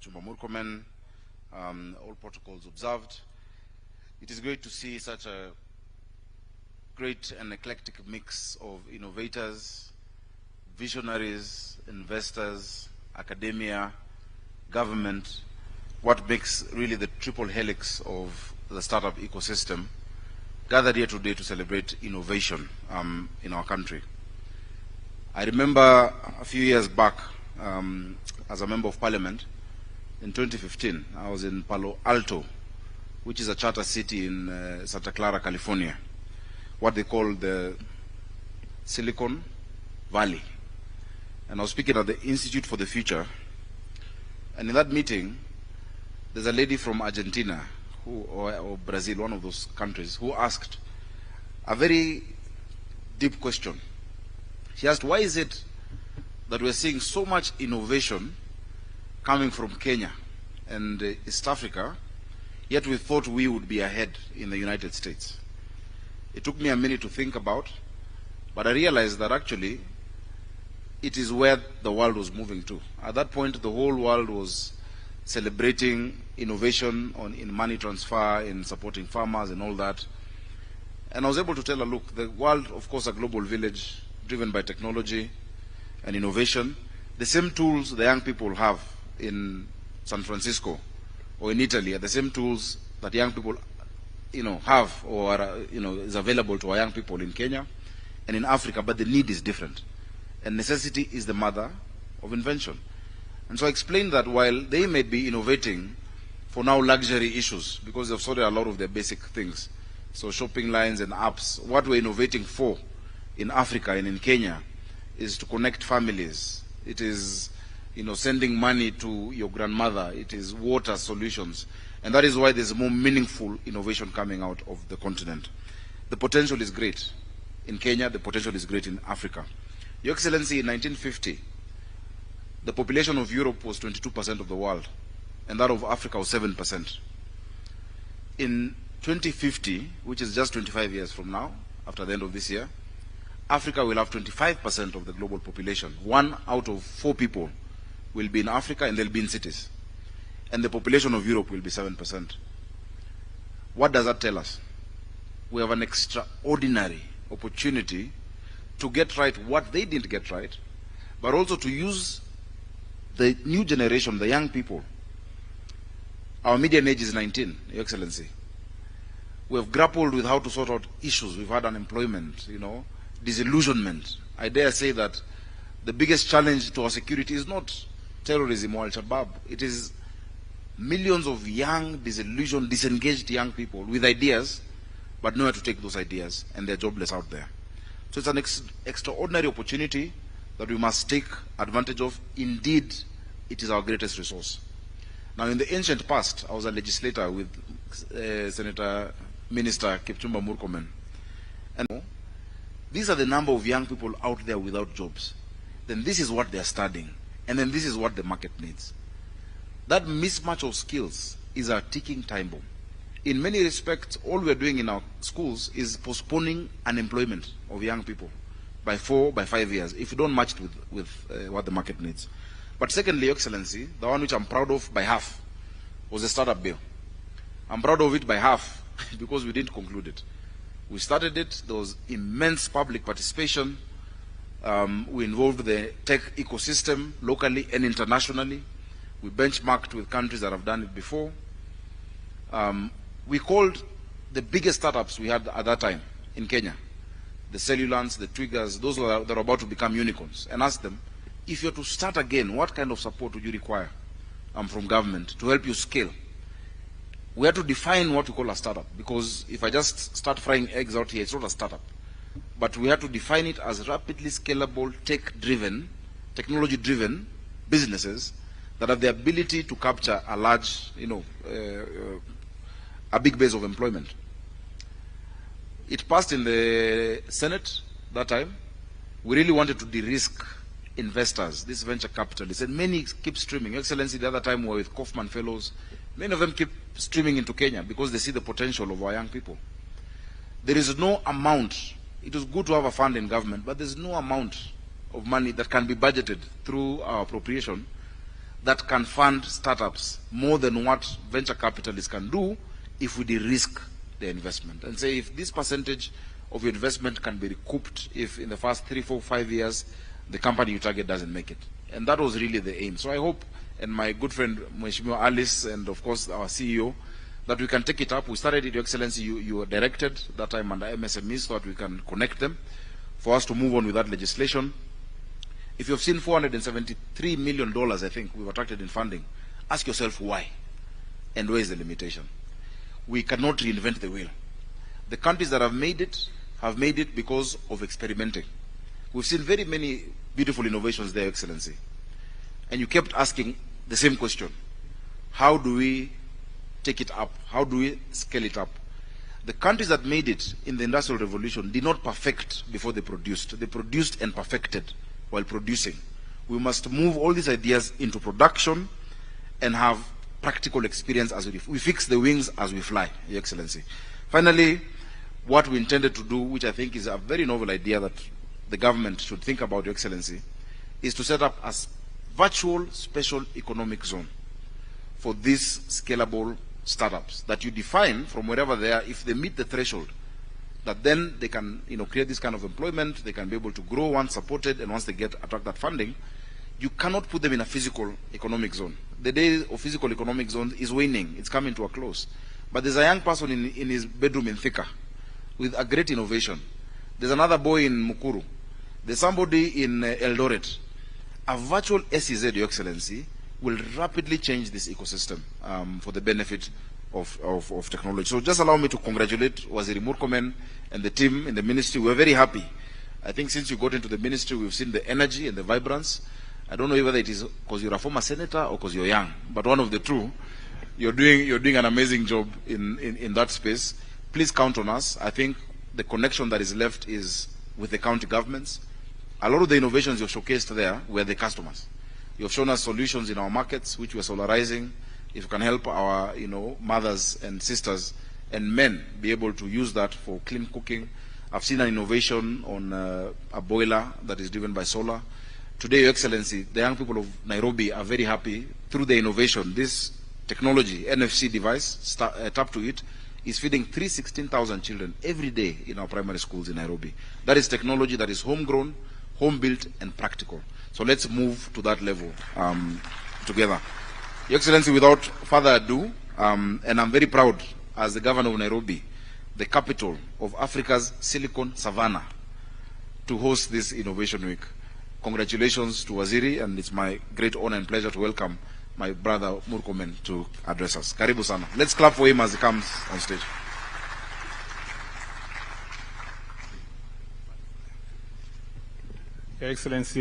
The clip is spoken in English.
Kipchumba Murkomen, all protocols observed. It is great to see such a great and eclectic mix of innovators, visionaries, investors, academia, government, what makes really the triple helix of the startup ecosystem, gathered here today to celebrate innovation in our country. I remember a few years back, as a member of parliament, in 2015, I was in Palo Alto, which is a charter city in Santa Clara, California, what they call the Silicon Valley. And I was speaking at the Institute for the Future, and in that meeting, there's a lady from Argentina, or Brazil, one of those countries, who asked a very deep question. She asked, why is it that we're seeing so much innovation coming from Kenya and East Africa, yet we thought we would be ahead in the United States? It took me a minute to think about, but I realized that actually it is where the world was moving to. At that point, the whole world was celebrating innovation in money transfer, in supporting farmers and all that. And I was able to tell her, look, the world, of course, a global village driven by technology and innovation. The same tools the young people have in San Francisco or in Italy are the same tools that young people, have or, is available to our young people in Kenya and in Africa, but the need is different. And necessity is the mother of invention. And so I explained that while they may be innovating for now luxury issues, because they've sorted a lot of their basic things, so shopping lines and apps, what we're innovating for in Africa and in Kenya is to connect families. It is, sending money to your grandmother. It is water solutions. And that is why there's more meaningful innovation coming out of the continent. The potential is great in Kenya. The potential is great in Africa. Your Excellency, in 1950, the population of Europe was 22% of the world, and that of Africa was 7%. In 2050, which is just 25 years from now, after the end of this year, Africa will have 25% of the global population. 1 out of 4 people will be in Africa, and they'll be in cities. And the population of Europe will be 7%. What does that tell us? We have an extraordinary opportunity to get right what they didn't get right, but also to use the new generation, the young people. Our median age is 19, Your Excellency. We have grappled with how to sort out issues. We've had unemployment, disillusionment. I dare say that the biggest challenge to our security is not terrorism or Al-Shabaab. It is millions of young, disillusioned, disengaged young people with ideas, but nowhere to take those ideas, and they're jobless out there. So it's an extraordinary opportunity that we must take advantage of. Indeed, it is our greatest resource. Now, in the ancient past, I was a legislator with Senator Minister Kipchumba Murkomen. And these are the number of young people out there without jobs. Then this is what they're studying. And then this is what the market needs. That mismatch of skills is a ticking time bomb. In many respects, all we're doing in our schools is postponing unemployment of young people by 4, by 5 years, if you don't match it with what the market needs. But secondly, Your Excellency, the one which I'm proud of by half was the startup bill. I'm proud of it by half because we didn't conclude it. We started it, there was immense public participation. We involved the tech ecosystem locally and internationally. We benchmarked with countries that have done it before. We called the biggest startups we had at that time in Kenya, the Cellulants, the Twiggers, those that are about to become unicorns, and asked them, if you're to start again, what kind of support would you require from government to help you scale? We had to define what we call a startup, because if I just start frying eggs out here, it's not a startup. But we had to define it as rapidly scalable, tech-driven, technology-driven businesses that have the ability to capture a large, a big base of employment. It passed in the Senate that time. We really wanted to de-risk investors, these venture capitalists, and many keep streaming. Your Excellency, the other time we were with Kaufman Fellows. Many of them keep streaming into Kenya because they see the potential of our young people. There is no amount. It is good to have a fund in government, but there's no amount of money that can be budgeted through our appropriation that can fund startups more than what venture capitalists can do if we de-risk the investment. And say if this percentage of your investment can be recouped if in the first 3, 4, 5 years the company you target doesn't make it. And that was really the aim. So I hope, and my good friend Mheshimiwa Alice, and of course our CEO, that we can take it up. We started it, Your Excellency, you were directed that time under MSMEs so that we can connect them for us to move on with that legislation. If you've seen $473 million, I think, we've attracted in funding, ask yourself why and where is the limitation. We cannot reinvent the wheel. The countries that have made it because of experimenting. We've seen very many beautiful innovations there, Your Excellency. And you kept asking the same question. How do we take it up? How do we scale it up? The countries that made it in the Industrial Revolution did not perfect before they produced. They produced and perfected while producing. We must move all these ideas into production and have practical experience as we fix the wings as we fly, Your Excellency. Finally, what we intended to do, which I think is a very novel idea that the government should think about, Your Excellency, is to set up a virtual special economic zone for these scalable startups that you define from wherever they are. If they meet the threshold, that then they can create this kind of employment, they can be able to grow once supported, and once they attract that funding, you cannot put them in a physical economic zone. The day of physical economic zone is waning, it's coming to a close. But there's a young person in his bedroom in Thika with a great innovation. There's another boy in Mukuru. There's somebody in Eldoret. A virtual SEZ, Your Excellency, will rapidly change this ecosystem for the benefit of technology. So just allow me to congratulate Waziri Murkomen and the team in the ministry. We're very happy. I think since you got into the ministry, we've seen the energy and the vibrance. I don't know whether it is because you're a former senator or because you're young, but one of the two. You're doing an amazing job in that space. Please count on us. I think the connection that is left is with the county governments. A lot of the innovations you've showcased there were the customers. You've shown us solutions in our markets, which we're solarizing. If you can help our mothers and sisters and men be able to use that for clean cooking. I've seen an innovation on a boiler that is driven by solar. Today, Your Excellency, the young people of Nairobi are very happy through the innovation. This technology, NFC device, tap to it, is feeding 316,000 children every day in our primary schools in Nairobi. That is technology that is homegrown, home-built, and practical. So let's move to that level together. Your Excellency, without further ado, and I'm very proud as the governor of Nairobi, the capital of Africa's Silicon Savannah, to host this Innovation Week. Congratulations to Waziri, and it's my great honor and pleasure to welcome my brother Murkomen to address us. Karibu sana. Let's clap for him as he comes on stage. Your Excellency.